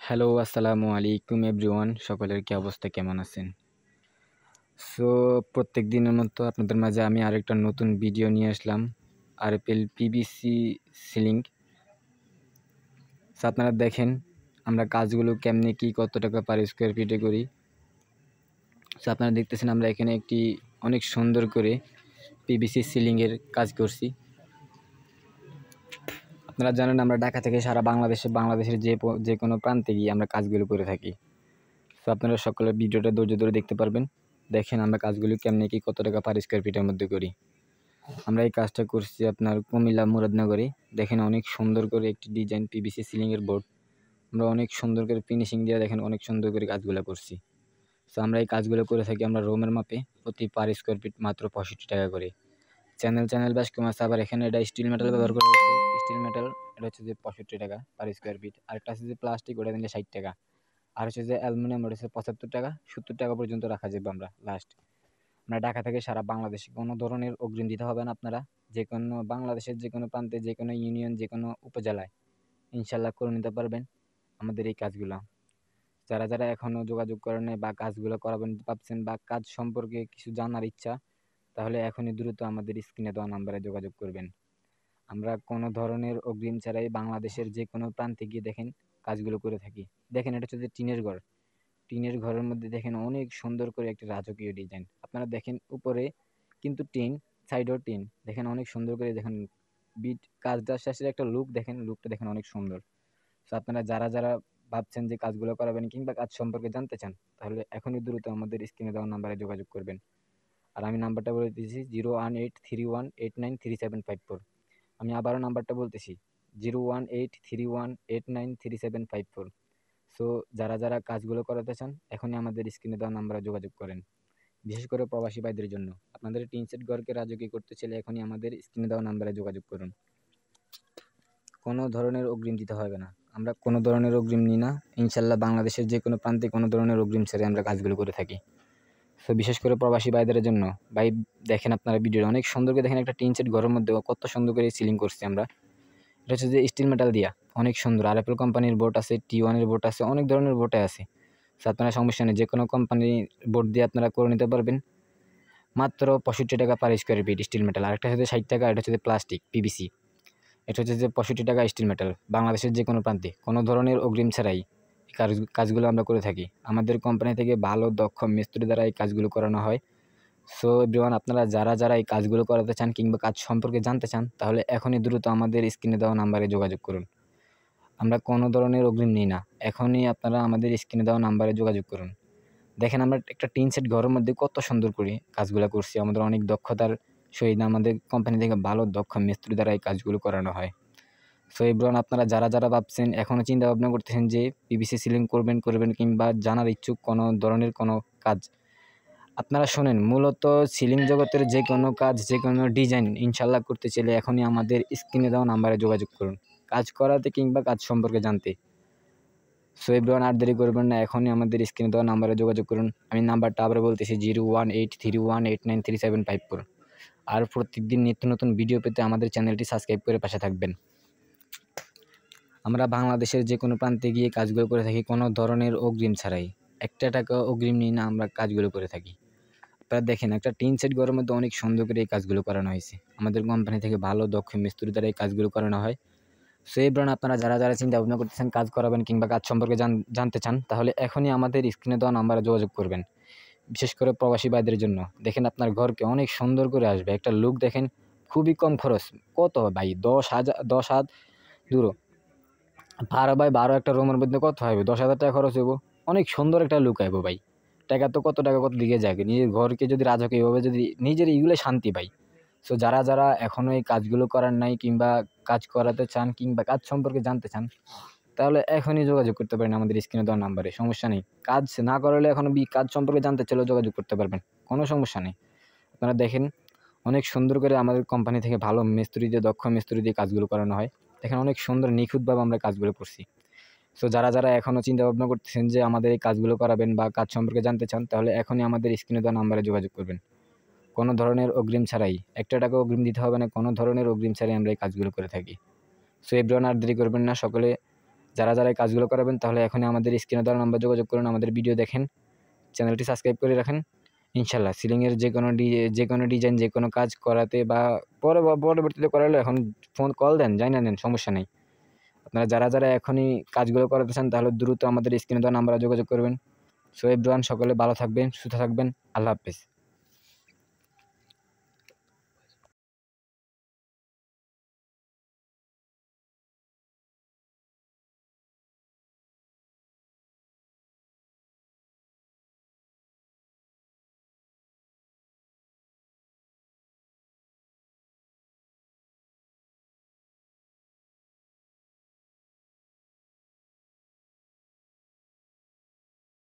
Hello, আসসালামু আলাইকুম everyone. সকলের কি অবস্থা, কেমন আছেন? সো প্রত্যেক দিনের মতো আপনাদের মাঝে আমি আরেকটা নতুন ভিডিও নিয়ে আসলাম। RFL PVC ceiling. সো আপনারা দেখেন আমরা কাজগুলো কেমনে কি কত টাকা পার স্কোয়ার ফিটে করি। সো আপনারা দেখতেছেন আমরা এখানে একটি অনেক সুন্দর করে পিভিসি সিলিংয়ের কাজ করছি। আপনারা জানেন আমরা ঢাকা থেকে সারা বাংলাদেশের যে কোনো প্রান্তে গিয়ে আমরা কাজগুলো করে থাকি। তো আপনারা সকলে ভিডিওটা ধৈর্য ধরে দেখতে পারবেন। দেখেন আমরা কাজগুলি কেমনে কি কত টাকা পার স্কোয়ার ফিটের মধ্যে করি। আমরা এই কাজটা করছি আপনার কুমিল্লা মুরাদনগরে। দেখেন অনেক সুন্দর করে একটি ডিজাইন পিভিসি সিলিংয়ের বোর্ড। আমরা অনেক সুন্দর করে ফিনিশিং দিয়ে দেখেন অনেক সুন্দর করে কাজগুলো করছি। তো আমরা এই কাজগুলো করে থাকি আমরা রুমের মাপে প্রতি পার স্কোয়ার ফিট মাত্র 65 টাকা করে। চ্যানেল বেশ কম আছে। আবার এখানে এটা স্টিল মেটাল ব্যবহার করা হয়েছে। স্টিল মেটাল এটা হচ্ছে যে 65 টাকা পার স্কোয়ার ফিট। আরেকটা আছে যে প্লাস্টিক, ওটা দিলে 60 টাকা। আর হচ্ছে যে অ্যালুমিনিয়াম, ওটা হচ্ছে 75 টাকা, 70 টাকা পর্যন্ত রাখা যাবে আমরা লাস্ট। আমরা ঢাকা থেকে সারা বাংলাদেশে কোনো ধরনের অগ্রিম দিতে হবে না। আপনারা যে কোনো বাংলাদেশের যে কোনো প্রান্তে, যে কোনো ইউনিয়ন, যে কোনো উপজেলায় ইনশাল্লাহ করে নিতে পারবেন আমাদের এই কাজগুলো। যারা যারা এখনও যোগাযোগ করেন নাই বা কাজগুলো করাবেন ভাবছেন বা কাজ সম্পর্কে কিছু জানার ইচ্ছা, তাহলে এখনই দ্রুত আমাদের স্ক্রিনে দেওয়া নাম্বারে যোগাযোগ করবেন। আমরা কোনো ধরনের অগ্রিম ছাড়াই বাংলাদেশের যে কোনো প্রান্তে গিয়ে দেখেন কাজগুলো করে থাকি। দেখেন এটা হচ্ছে যে টিনের ঘর। টিনের ঘরের মধ্যে দেখেন অনেক সুন্দর করে একটি রাজকীয় ডিজাইন। আপনারা দেখেন উপরে কিন্তু টিন, সাইডেও টিন। দেখেন অনেক সুন্দর করে দেখেন বিট কাজটা শেষের একটা লুক দেখেন, লুকটা দেখেন অনেক সুন্দর। তো আপনারা যারা যারা ভাবছেন যে কাজগুলো করাবেন কিংবা কাজ সম্পর্কে জানতে চান, তাহলে এখনই দ্রুত আমাদের স্ক্রিনে দেওয়া নাম্বারে যোগাযোগ করবেন। আর আমি নাম্বারটা বলে দিয়েছি 01831893754। আমি আবারও নাম্বারটা বলতেছি 01831893754। সো যারা যারা কাজগুলো করাতে চান এখনই আমাদের স্ক্রিনে দেওয়া নাম্বারে যোগাযোগ করেন। বিশেষ করে প্রবাসী ভাইদের জন্য আপনাদের টিন সেট ঘরকে রাজকীয় করতে চাইলে এখনই আমাদের স্ক্রিনে দেওয়া নাম্বারে যোগাযোগ করুন। কোনো ধরনের অগ্রিম দিতে হবে না। আমরা কোনো ধরনের অগ্রিম নিই না। ইনশাল্লাহ বাংলাদেশের যে কোনো প্রান্তে কোনো ধরনের অগ্রিম ছেড়ে আমরা কাজগুলো করে থাকি। সো বিশেষ করে প্রবাসী ভাইদের জন্য ভাই দেখেন আপনারা ভিডিওটা অনেক সুন্দর করে দেখেন একটা টিন সেট ঘরের মধ্যে কত সুন্দর করে সিলিং করছি আমরা। এটা হচ্ছে যে স্টিল মেটাল দিয়া অনেক সুন্দর। আরএফএল কোম্পানির বোর্ড আছে, T1 এর বোর্ড আছে, অনেক ধরনের বোর্ডে আছে। সো আপনারা সমস্যা নেই, যে কোনো কোম্পানির বোর্ড দিয়ে আপনারা করে নিতে পারবেন মাত্র 65 টাকা per square feet still metal. আরেকটা হচ্ছে 60 টাকা, এটা হচ্ছে প্লাস্টিক পিভিসি। এটা হচ্ছে যে 65 টাকা স্টিল মেটাল। বাংলাদেশের যে কোনো প্রান্তে কোনো ধরনের অগ্রিম ছাড়াই কাজগুলো আমরা করে থাকি। আমাদের কোম্পানি থেকে ভালো দক্ষ মিস্ত্রি দ্বারা এই কাজগুলো করানো হয়। সো এভরিওয়ান, আপনারা যারা যারা এই কাজগুলো করাতে চান কিংবা কাজ সম্পর্কে জানতে চান, তাহলে এখনই দ্রুত আমাদের স্ক্রিনে দেওয়া নাম্বারে যোগাযোগ করুন। আমরা কোনো ধরনের অগ্রিম নিই না। এখনই আপনারা আমাদের স্ক্রিনে দেওয়া নাম্বারে যোগাযোগ করুন। দেখেন আমরা একটা টিন সেট ঘরের মধ্যে কত সুন্দর করে কাজগুলো করছি। আমাদের অনেক দক্ষতার সহিত আমাদের কোম্পানি থেকে ভালো দক্ষ মিস্ত্রি দ্বারা এই কাজগুলো করানো হয়। সো এভরিওয়ান, আপনারা যারা যারা ভাবছেন এখনও চিন্তা ভাবনা করতেছেন যে পিভিসি সিলিং করবেন কিংবা জানার ইচ্ছুক কোনো ধরনের কোনো কাজ, আপনারা শোনেন, মূলত সিলিং জগতের যে কোনো কাজ, যে কোনো ডিজাইন ইনশাল্লাহ করতে চাইলে এখনই আমাদের স্ক্রিনে দেওয়া নাম্বারে যোগাযোগ করুন কাজ করাতে কিংবা কাজ সম্পর্কে জানতে। সো এভরিওয়ান, আর দেরি করবেন না, এখনই আমাদের স্ক্রিনে দেওয়া নাম্বারে যোগাযোগ করুন। আমি নাম্বারটা আবার বলতেছি 01831893754। আর প্রত্যেকদিন নিত্য নতুন ভিডিও পেতে আমাদের চ্যানেলটি সাবস্ক্রাইব করে পাশে থাকবেন। আমরা বাংলাদেশের যে কোনো প্রান্তে গিয়ে কাজগুলো করে থাকি কোনো ধরনের অগ্রিম ছাড়াই। একটা টাকা অগ্রিম নিই না, আমরা কাজগুলো করে থাকি। আপনারা দেখেন একটা টিন সেট ঘরের মধ্যে অনেক সুন্দর করে এই কাজগুলো করানো হয়েছে। আমাদের কোম্পানি থেকে ভালো দক্ষ মিস্ত্রি দ্বারা এই কাজগুলো করানো হয়। সো এই ব্রান্ড আপনারা যারা যারা চিন্তা ভাবনা করতেছেন কাজ করাবেন কিংবা কাজ সম্পর্কে জানতে চান, তাহলে এখনই আমাদের স্ক্রিনে দেওয়া নাম্বারে যোগাযোগ করবেন। বিশেষ করে প্রবাসী ভাইদের জন্য দেখেন আপনার ঘরকে অনেক সুন্দর করে আসবে একটা লুক। দেখেন খুবই কম খরচ। কত ভাই, 10,000 দূর 12x12 একটা রুমের মধ্যে কত হবে? 10,000 টাকা খরচ হইব। অনেক সুন্দর একটা লুক আইব ভাই। টাকা তো কত টাকা কত দিকে যায়। নিজের ঘরকে যদি রাজকীয়ভাবে যদি নিজের এইগুলো শান্তি পাই। সো যারা যারা এখনও এই কাজগুলো করার নাই কিংবা কাজ করাতে চান কিংবা কাজ সম্পর্কে জানতে চান, তাহলে এখনই যোগাযোগ করতে পারেন আমাদের স্ক্রিনে দেওয়া নাম্বারে। সমস্যা নেই। কাজ না করালে এখনও কাজ সম্পর্কে জানতে চাইলেও যোগাযোগ করতে পারবেন। কোনো সমস্যা নেই। আপনারা দেখেন অনেক সুন্দর করে আমাদের কোম্পানি থেকে ভালো মিস্ত্রি দিয়ে, দক্ষ মিস্ত্রি দিয়ে কাজগুলো করানো হয়। দেখেন অনেক সুন্দর নিখুঁতভাবে আমরা কাজগুলো করছি। সো যারা যারা এখনও চিন্তা ভাবনা করতেছেন যে আমাদের এই কাজগুলো করাবেন বা কাজ সম্পর্কে জানতে চান, তাহলে এখনই আমাদের স্ক্রিনে দেওয়া নাম্বারে যোগাযোগ করবেন। কোনো ধরনের অগ্রিম ছাড়াই, একটা টাকা অগ্রিম দিতে হবে না, কোনো ধরনের অগ্রিম ছাড়াই আমরা এই কাজগুলো করে থাকি। সো এভরিওয়ান, আর দেরি করবেন না, সকলে যারা এই কাজগুলো করাবেন তাহলে এখনই আমাদের স্ক্রিনে দেওয়া নাম্বার যোগাযোগ করুন, আমাদের ভিডিও দেখেন, চ্যানেলটি সাবস্ক্রাইব করে রাখেন। ইনশাল্লাহ সিলিংয়ের যে কোনো ডিজাইন যে কোনো কাজ করাতে বা পরবর্তীতে করালে এখন ফোন কল দেন, জানিয়ে নেন, সমস্যা নেই। আপনারা যারা এখনই কাজগুলো করাতে চান তাহলে দ্রুত আমাদের স্ক্রিনে দেওয়া নাম্বারে যোগাযোগ করবেন। সো এভরিওয়ান, সকলে ভালো থাকবেন, সুস্থ থাকবেন। আল্লাহ হাফেজ।